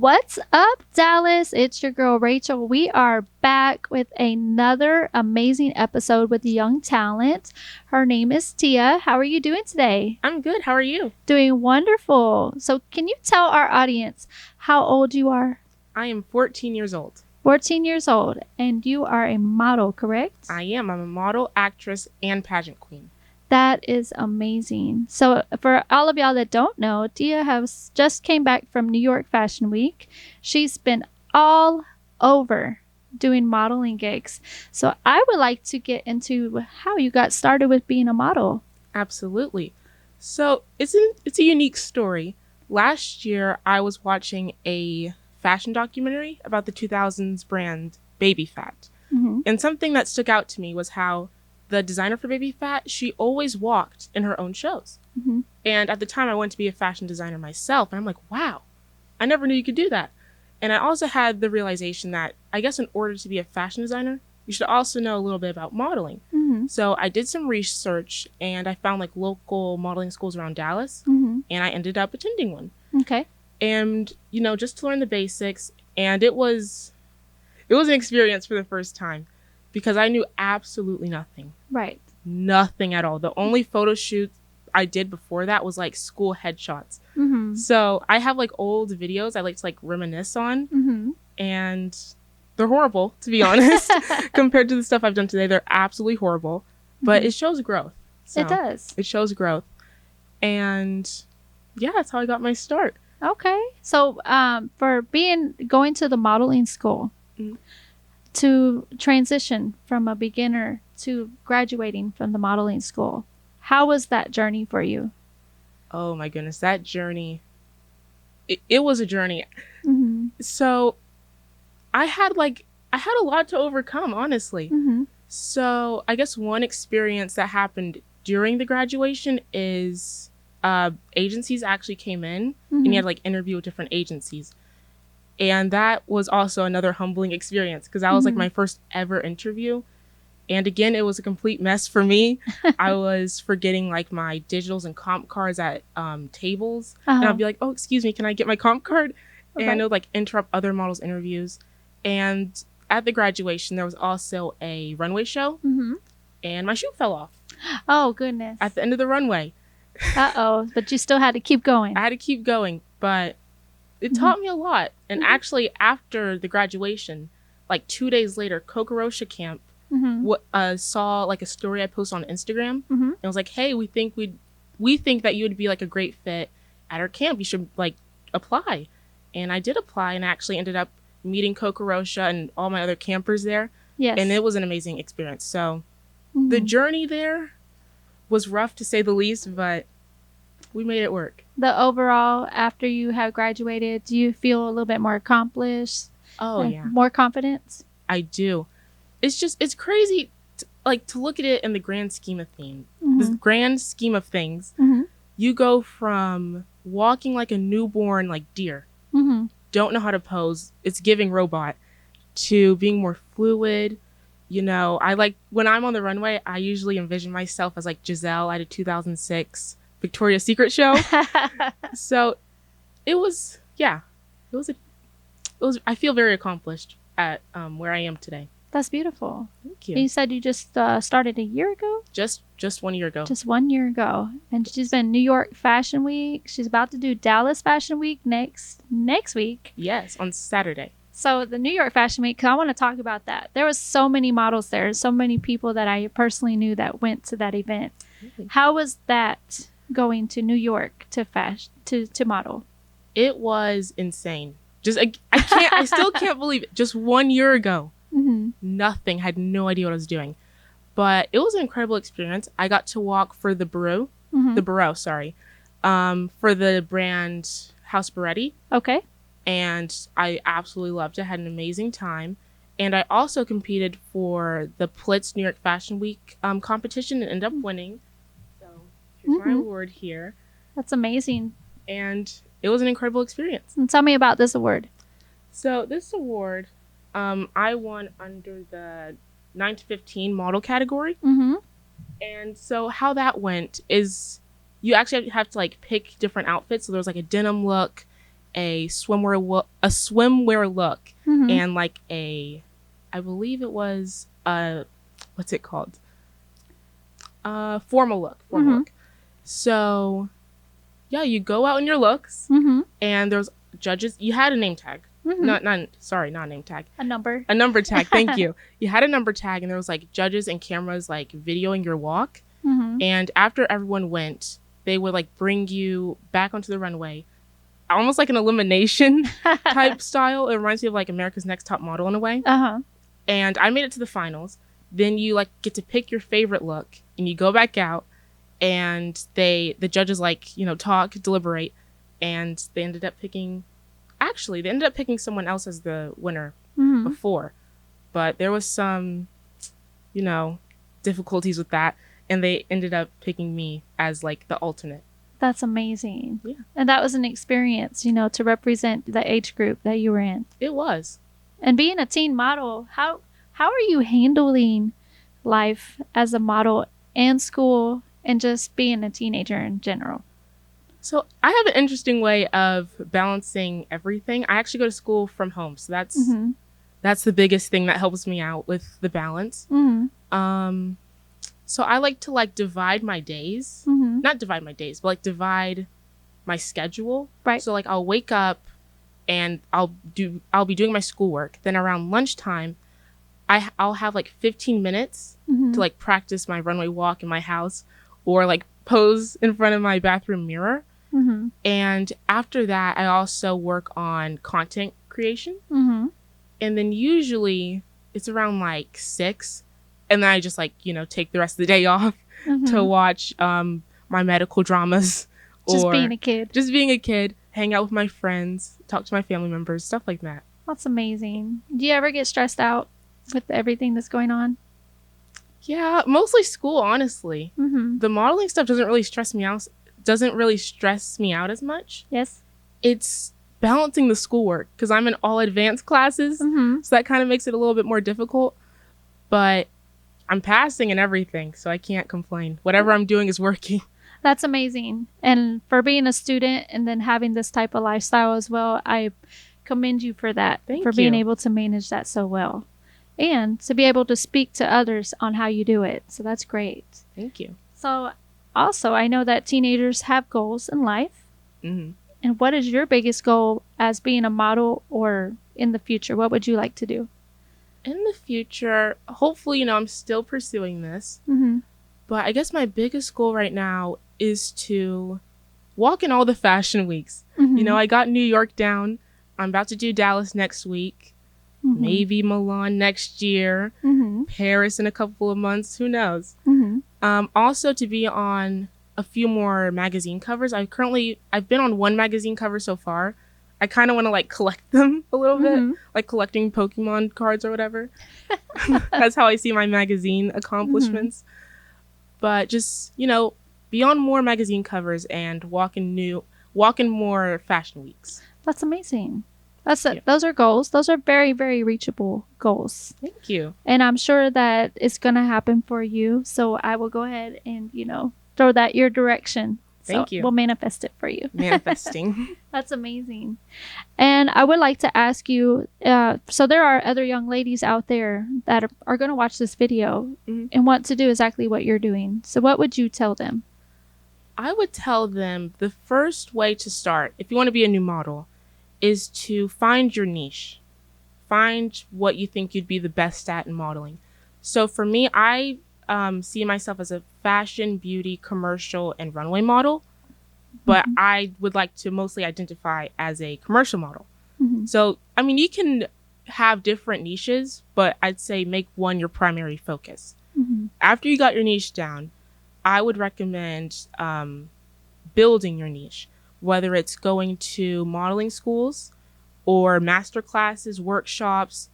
What's up, Dallas? It's your girl, Rachel. We are back with another amazing episode with young talent. Her name is Tia. How are you doing today? I'm good. How are you? Doing wonderful. So can you tell our audience how old you are? I am 14 years old. 14 years old. And you are a model, correct? I am. I'm a model, actress, and pageant queen. That is amazing. So for all of y'all that don't know, Tia has just came back from New York Fashion Week. She's been all over doing modeling gigs. So I would like to get into how you got started with being a model. Absolutely. So it's a unique story. Last year, I was watching a fashion documentary about the 2000s brand Baby Fat. Mm-hmm. And something that stuck out to me was how the designer for Baby Fat, she always walked in her own shows. Mm-hmm. And at the time, I wanted to be a fashion designer myself. And I'm like, wow, I never knew you could do that. And I also had the realization that I guess in order to be a fashion designer, you should also know a little bit about modeling. Mm-hmm. So I did some research and I found like local modeling schools around Dallas. Mm-hmm. And I ended up attending one. Okay. And, you know, just to learn the basics. And it was an experience for the first time because I knew absolutely nothing. Right. Nothing at all. The only photo shoot I did before that was like school headshots. Mm-hmm. So I have like old videos I like to like reminisce on. Mm-hmm. And they're horrible, to be honest. Compared to the stuff I've done today, they're absolutely horrible. But Mm-hmm. it shows growth. So It does. It shows growth. And yeah, that's how I got my start. Okay. So for going to the modeling school, Mhm. to transition from a beginner to graduating from the modeling school, how was that journey for you? Oh my goodness, that journey. It was a journey. Mm-hmm. So I had a lot to overcome, honestly. Mm-hmm. So I guess one experience that happened during the graduation is agencies actually came in and you had to like interview with different agencies. And that was also another humbling experience because that was like my first ever interview. And again, it was a complete mess for me. I was forgetting like my digitals and comp cards at tables. Uh-huh. And I'd be like, oh, excuse me, can I get my comp card? Okay. And it would like interrupt other models' interviews. And at the graduation, there was also a runway show. Mm-hmm. And my shoe fell off Oh, goodness. at the end of the runway. Uh-oh. But you still had to keep going. I had to keep going, but it Mhm. taught me a lot. And Mhm. actually, after the graduation, like 2 days later, Kokorosha Camp Mm-hmm. saw like a story I posted on Instagram. Mm-hmm. And was like, hey, we think that you would be like a great fit at our camp. You should like apply. And I did apply and actually ended up meeting Kokorosha and all my other campers there. Yes. And it was an amazing experience. So Mhm. the journey there was rough to say the least, but we made it work. The overall, after you have graduated, do you feel a little bit more accomplished? Oh, and yeah, more confidence? I do. It's crazy to look at it in the grand scheme of things. Mm-hmm. This grand scheme of things, Mm-hmm. you go from walking like a newborn like deer, Mm-hmm. don't know how to pose, it's giving robot, to being more fluid. You know, I like when I'm on the runway, I usually envision myself as like Giselle at a 2006 Victoria's Secret show. So it was I feel very accomplished at where I am today. That's beautiful. Thank You you. said you just started a year ago? Just 1 year ago. Just 1 year ago. And she's been New York Fashion Week. She's about to do Dallas Fashion Week next week. Yes, on Saturday. So the New York Fashion Week, 'cause I want to talk about that. There was so many models there, so many people that I personally knew that went to that event. Really? How was that going to New York to to model? It was insane. Just I still can't believe it. Just 1 year ago, Mm-hmm. nothing. Had no idea what I was doing, but it was an incredible experience. I got to walk for the bureau, for the brand House Beretti, Okay. and I absolutely loved it. Had an amazing time, and I also competed for the Plitz New York Fashion Week competition and ended up winning. So here's my Mhm. award here, That's amazing. and it was an incredible experience. And tell me about this award. So this award, I won under the 9 to 15 model category. Mm-hmm. And so how that went is you actually have to like pick different outfits. So there was like a denim look a swimwear look and like a, I believe it was what's it called? Formal look. So yeah, you go out in your looks, and there's judges. You had a name tag. Not a name tag. A number. A number tag. Thank you. You had a number tag, and there was like judges and cameras like videoing your walk. And after everyone went, they would like bring you back onto the runway, almost like an elimination type style. It reminds me of like America's Next Top Model in a way. And I made it to the finals. Then you like get to pick your favorite look, and you go back out, and the judges like, you know, talk, deliberate, and they ended up picking someone else as the winner before, but there was some, you know, difficulties with that, and they ended up picking me as like the alternate. That's amazing. Yeah. And that was an experience, you know, to represent the age group that you were in. It was. And being a teen model, how are you handling life as a model and school and just being a teenager in general? So I have an interesting way of balancing everything. I actually go to school from home, so that's the biggest thing that helps me out with the balance. So I like to like divide my days, not divide my days, but like divide my schedule. Right. So like I'll wake up and I'll be doing my schoolwork. Then around lunchtime, I'll have like 15 minutes to like practice my runway walk in my house, or like pose in front of my bathroom mirror. And after that, I also work on content creation. And then usually it's around like 6. And then I just like, you know, take the rest of the day off to watch my medical dramas. Just being a kid. Just being a kid, hang out with my friends, talk to my family members, stuff like that. That's amazing. Do you ever get stressed out with everything that's going on? Yeah, mostly school, honestly. The modeling stuff doesn't really stress me out as much. Yes. It's balancing the schoolwork, because I'm in all advanced classes, so that kind of makes it a little bit more difficult. But I'm passing and everything, so I can't complain. Whatever I'm doing is working. That's amazing. And for being a student and then having this type of lifestyle as well, I commend you for that. Thank for you. being able to manage that so well. And to be able to speak to others on how you do it. So that's great. Thank you. So also, I know that teenagers have goals in life. And what is your biggest goal as being a model, or in the future? What would you like to do? In the future, hopefully, you know, I'm still pursuing this. But I guess my biggest goal right now is to walk in all the fashion weeks. You know, I got New York down. I'm about to do Dallas next week. Maybe Milan next year. Paris in a couple of months. Who knows? Also to be on a few more magazine covers. I've been on one magazine cover so far. I kind of want to like collect them a little bit, like collecting Pokemon cards or whatever. That's how I see my magazine accomplishments. But just, you know, be on more magazine covers and walk in more fashion weeks. That's amazing. Those are goals. Those are very, very reachable goals. Thank you. And I'm sure that it's going to happen for you. So I will go ahead and, you know, throw that your direction. Thank you. We'll manifest it for you. Manifesting. That's amazing. And I would like to ask you, so there are other young ladies out there that are going to watch this video and want to do exactly what you're doing. So what would you tell them? I would tell them the first way to start, if you want to be a new model, is to find your niche. Find what you think you'd be the best at in modeling. So for me, I see myself as a fashion, beauty, commercial, and runway model, but I would like to mostly identify as a commercial model. So, I mean, you can have different niches, but I'd say make one your primary focus. After you got your niche down, I would recommend building your niche, whether it's going to modeling schools or master classes, workshops,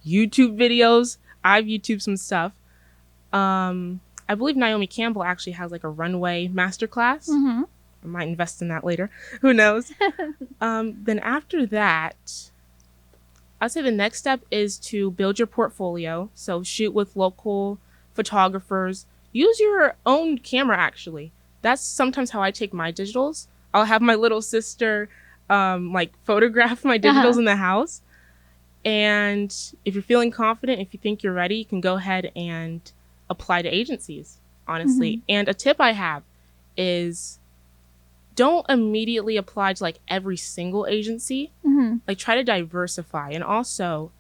YouTube videos. I've YouTubed some stuff. I believe Naomi Campbell actually has like a runway masterclass. I might invest in that later. Who knows? Then after that, I'd say the next step is to build your portfolio. So shoot with local photographers. Use your own camera, actually. That's sometimes how I take my digitals. I'll have my little sister like photograph my digitals in the house. And if you're feeling confident, if you think you're ready, you can go ahead and apply to agencies, honestly. And a tip I have is don't immediately apply to like every single agency. Like try to diversify, and also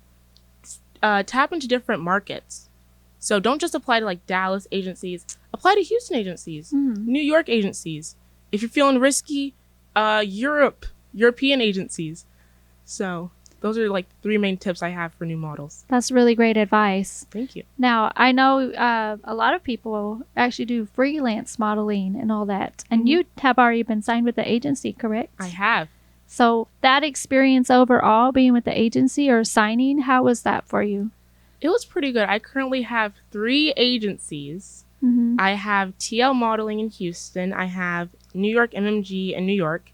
tap into different markets. So don't just apply to like Dallas agencies, apply to Houston agencies, New York agencies. If you're feeling risky, European agencies. So those are like 3 main tips I have for new models. That's really great advice. Thank you. Now, I know a lot of people actually do freelance modeling and all that. And you have already been signed with the agency, correct? I have. So that experience overall, being with the agency or signing, how was that for you? It was pretty good. I currently have 3 agencies. I have TL Modeling in Houston. I have New York MMG in New York.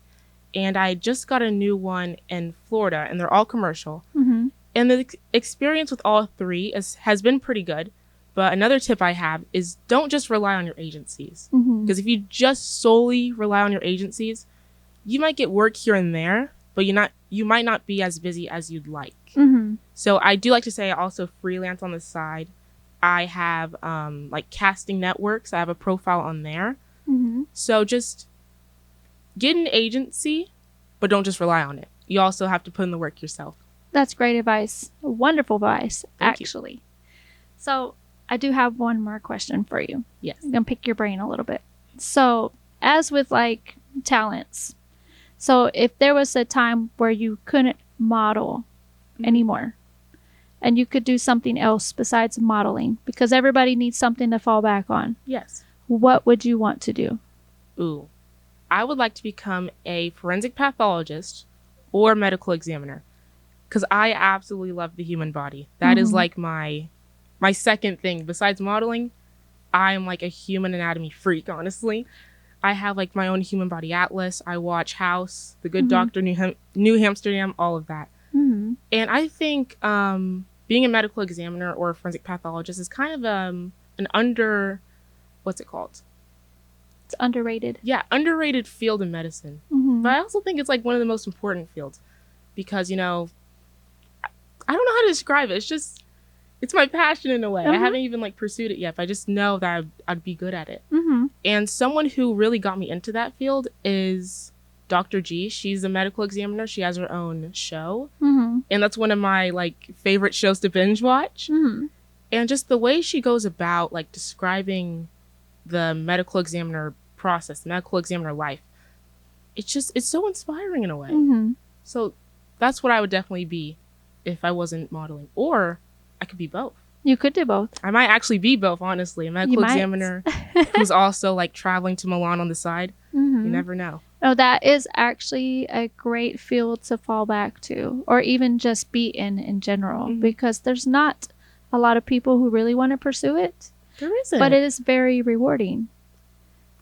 And I just got a new one in Florida, and they're all commercial. And the experience with all 3 has been pretty good. But another tip I have is don't just rely on your agencies. Because if you just solely rely on your agencies, you might get work here and there, but you might not be as busy as you'd like. So I do like to say I also freelance on the side. I have like casting networks. I have a profile on there. So just get an agency, but don't just rely on it. You also have to put in the work yourself. That's great advice. Wonderful advice, Thank you. actually. So I do have one more question for you. Yes. I'm going to pick your brain a little bit. So as with like talents, so if there was a time where you couldn't model anymore and you could do something else besides modeling, because everybody needs something to fall back on, Yes. what would you want to do? Ooh. I would like to become a forensic pathologist or medical examiner, because I absolutely love the human body. That is like my second thing. Besides modeling, I'm like a human anatomy freak, honestly. I have like my own human body atlas. I watch House, The Good Doctor, New Amsterdam, all of that. And I think being a medical examiner or a forensic pathologist is kind of what's it called? It's underrated. Yeah, underrated field in medicine. But I also think it's like one of the most important fields because, I don't know how to describe it. It's my passion in a way. I haven't even like pursued it yet, but I just know that I'd be good at it. And someone who really got me into that field is Dr. G. She's a medical examiner. She has her own show. And that's one of my like favorite shows to binge watch. And just the way she goes about like describing the medical examiner process, the medical examiner life, it's so inspiring in a way. So that's what I would definitely be if I wasn't modeling. Or I could be both. You could do both. I might actually be both, honestly. A medical examiner who's also like traveling to Milan on the side. You never know. Oh, that is actually a great field to fall back to, or even just be in general, because there's not a lot of people who really want to pursue it. There isn't. But it is very rewarding.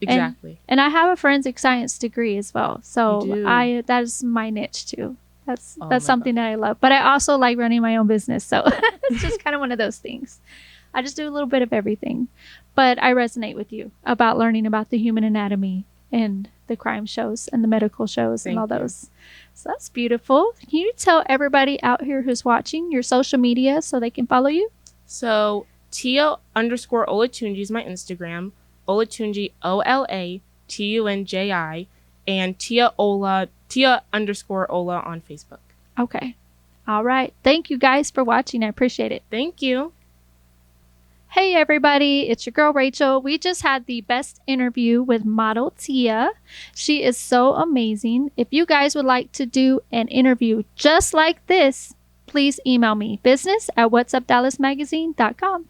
Exactly. And I have a forensic science degree as well. So You do. that is my niche too. That's my something that I love. But I also like running my own business. So it's just kind of one of those things. I just do a little bit of everything. But I resonate with you about learning about the human anatomy and the crime shows and the medical shows and all those. So that's beautiful. Can you tell everybody out here who's watching your social media so they can follow you? So Tia_Olatunji is my Instagram. Olatunji, OLATUNJI, and Tia _Ola on Facebook. Okay. All right. Thank you guys for watching. I appreciate it. Thank you. Hey everybody, it's your girl Rachel. We just had the best interview with model Tia. She is so amazing. If you guys would like to do an interview just like this, please email me business@whatsupdallasmagazine.com.